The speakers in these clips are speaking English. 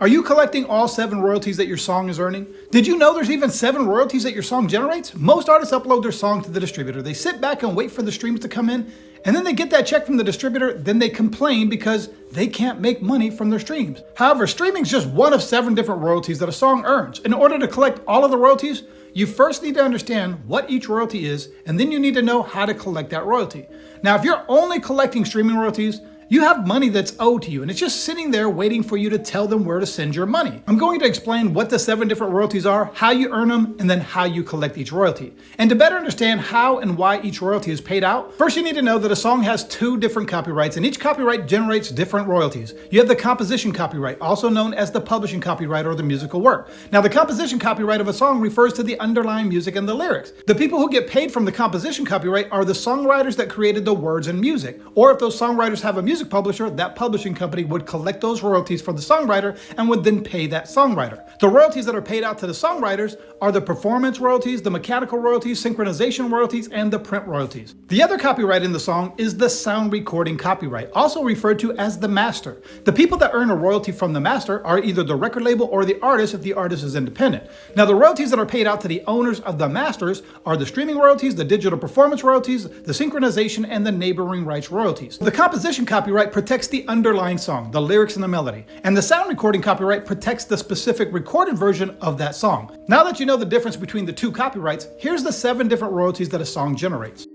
Are you collecting all 7 royalties that your song is earning? Did you know there's even 7 royalties that your song generates? Most artists upload their song to the distributor. They sit back and wait for the streams to come in, and then they get that check from the distributor, then they complain because they can't make money from their streams. However, streaming is just one of 7 different royalties that a song earns. In order to collect all of the royalties, you first need to understand what each royalty is, and then you need to know how to collect that royalty. Now, if you're only collecting streaming royalties, you have money that's owed to you, and it's just sitting there waiting for you to tell them where to send your money. I'm going to explain what the 7 different royalties are, how you earn them, and then how you collect each royalty. And to better understand how and why each royalty is paid out, first you need to know that a song has 2 different copyrights, and each copyright generates different royalties. You have the composition copyright, also known as the publishing copyright or the musical work. Now, the composition copyright of a song refers to the underlying music and the lyrics. The people who get paid from the composition copyright are the songwriters that created the words and music. Or if those songwriters have a music publisher, that publishing company would collect those royalties from the songwriter and would then pay that songwriter. The royalties that are paid out to the songwriters are the performance royalties, the mechanical royalties, synchronization royalties, and the print royalties. The other copyright in the song is the sound recording copyright, also referred to as the master. The people that earn a royalty from the master are either the record label or the artist if the artist is independent. Now, the royalties that are paid out to the owners of the masters are the streaming royalties, the digital performance royalties, the synchronization, and the neighboring rights royalties. The composition copyright protects the underlying song, the lyrics and the melody, and the sound recording copyright protects the specific recorded version of that song. Now that you know the difference between the 2 copyrights, here's the 7 different royalties that a song generates.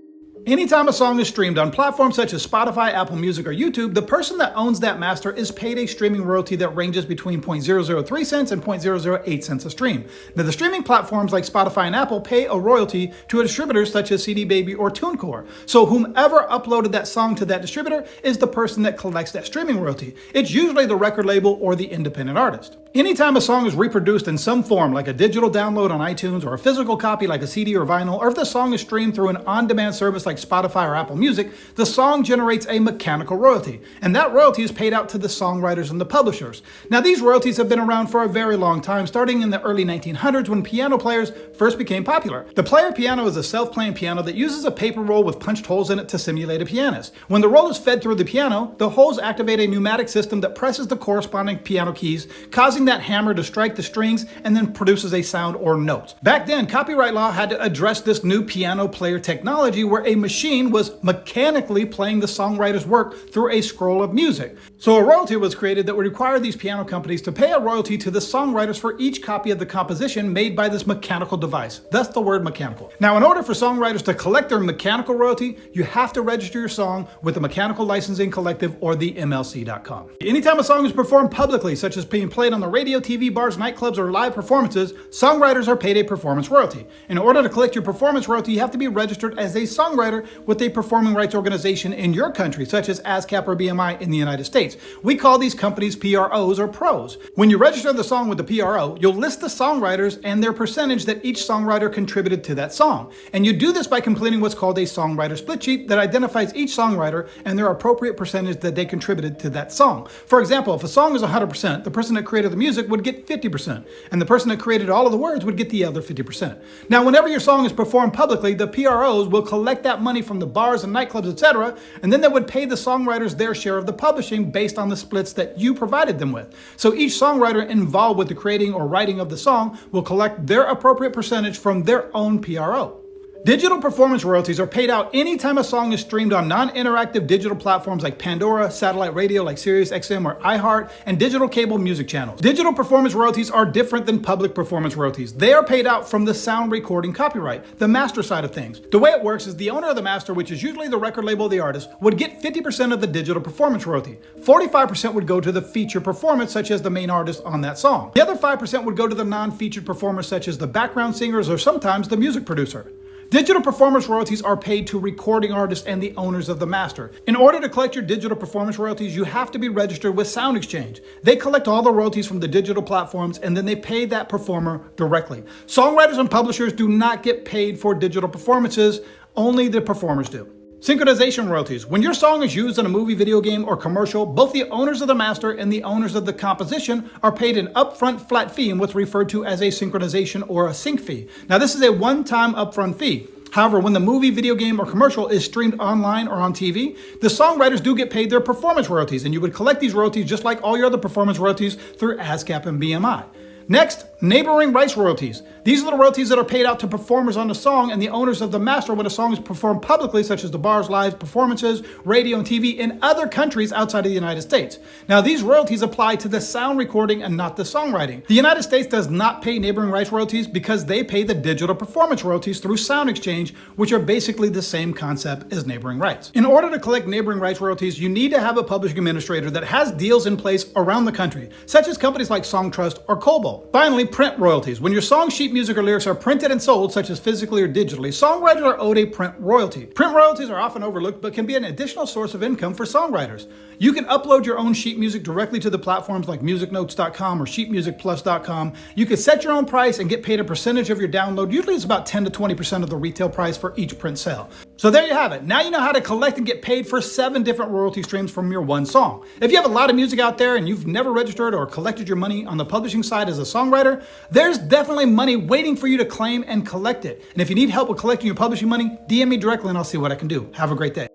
Anytime a song is streamed on platforms such as Spotify, Apple Music, or YouTube, the person that owns that master is paid a streaming royalty that ranges between 0.003 cents and 0.008 cents a stream. Now, the streaming platforms like Spotify and Apple pay a royalty to a distributor such as CD Baby or TuneCore. So whomever uploaded that song to that distributor is the person that collects that streaming royalty. It's usually the record label or the independent artist. Anytime a song is reproduced in some form, like a digital download on iTunes or a physical copy like a CD or vinyl, or if the song is streamed through an on-demand service like Spotify or Apple Music, the song generates a mechanical royalty, and that royalty is paid out to the songwriters and the publishers. Now, these royalties have been around for a very long time, starting in the early 1900s when piano players first became popular. The player piano is a self-playing piano that uses a paper roll with punched holes in it to simulate a pianist. When the roll is fed through the piano, the holes activate a pneumatic system that presses the corresponding piano keys, causing that hammer to strike the strings and then produces a sound or notes. Back then, copyright law had to address this new piano player technology where a machine was mechanically playing the songwriter's work through a scroll of music. So a royalty was created that would require these piano companies to pay a royalty to the songwriters for each copy of the composition made by this mechanical device. Thus the word mechanical. Now, in order for songwriters to collect their mechanical royalty, you have to register your song with the Mechanical Licensing Collective or the MLC.com. Anytime a song is performed publicly, such as being played on the radio, TV, bars, nightclubs, or live performances, songwriters are paid a performance royalty. In order to collect your performance royalty, you have to be registered as a songwriter with a performing rights organization in your country, such as ASCAP or BMI in the United States. We call these companies PROs or pros. When you register the song with the PRO, you'll list the songwriters and their percentage that each songwriter contributed to that song. And you do this by completing what's called a songwriter split sheet that identifies each songwriter and their appropriate percentage that they contributed to that song. For example, if a song is 100%, the person that created the music would get 50%, and the person that created all of the words would get the other 50%. Now, whenever your song is performed publicly, the PROs will collect that money from the bars and nightclubs, etc., and then they would pay the songwriters their share of the publishing based on the splits that you provided them with. So each songwriter involved with the creating or writing of the song will collect their appropriate percentage from their own PRO. Digital performance royalties are paid out anytime a song is streamed on non-interactive digital platforms like Pandora, satellite radio like Sirius XM or iHeart, and digital cable music channels. Digital performance royalties are different than public performance royalties. They are paid out from the sound recording copyright, the master side of things. The way it works is the owner of the master, which is usually the record label of the artist, would get 50% of the digital performance royalty. 45% would go to the feature performance, such as the main artist on that song. The other 5% would go to the non-featured performers, such as the background singers or sometimes the music producer. Digital performance royalties are paid to recording artists and the owners of the master. In order to collect your digital performance royalties, you have to be registered with Sound Exchange. They collect all the royalties from the digital platforms and then they pay that performer directly. Songwriters and publishers do not get paid for digital performances, only the performers do. Synchronization royalties. When your song is used in a movie, video game, or commercial, both the owners of the master and the owners of the composition are paid an upfront flat fee in what's referred to as a synchronization or a sync fee. Now, this is a one-time upfront fee. However, when the movie, video game, or commercial is streamed online or on TV, the songwriters do get paid their performance royalties, and you would collect these royalties just like all your other performance royalties through ASCAP and BMI. Next, neighboring rights royalties. These are the royalties that are paid out to performers on the song and the owners of the master when a song is performed publicly, such as the bars, live performances, radio, and TV in other countries outside of the United States. Now, these royalties apply to the sound recording and not the songwriting. The United States does not pay neighboring rights royalties because they pay the digital performance royalties through sound exchange, which are basically the same concept as neighboring rights. In order to collect neighboring rights royalties, you need to have a publishing administrator that has deals in place around the country, such as companies like Songtrust or Kobo. Finally, print royalties. When your song, sheet music, or lyrics are printed and sold, such as physically or digitally, songwriters are owed a print royalty. Print royalties are often overlooked, but can be an additional source of income for songwriters. You can upload your own sheet music directly to the platforms like musicnotes.com or sheetmusicplus.com. You can set your own price and get paid a percentage of your download. Usually it's about 10 to 20% of the retail price for each print sale. So there you have it. Now you know how to collect and get paid for 7 different royalty streams from your one song. If you have a lot of music out there and you've never registered or collected your money on the publishing side as a songwriter, there's definitely money waiting for you to claim and collect it. And if you need help with collecting your publishing money, DM me directly and I'll see what I can do. Have a great day.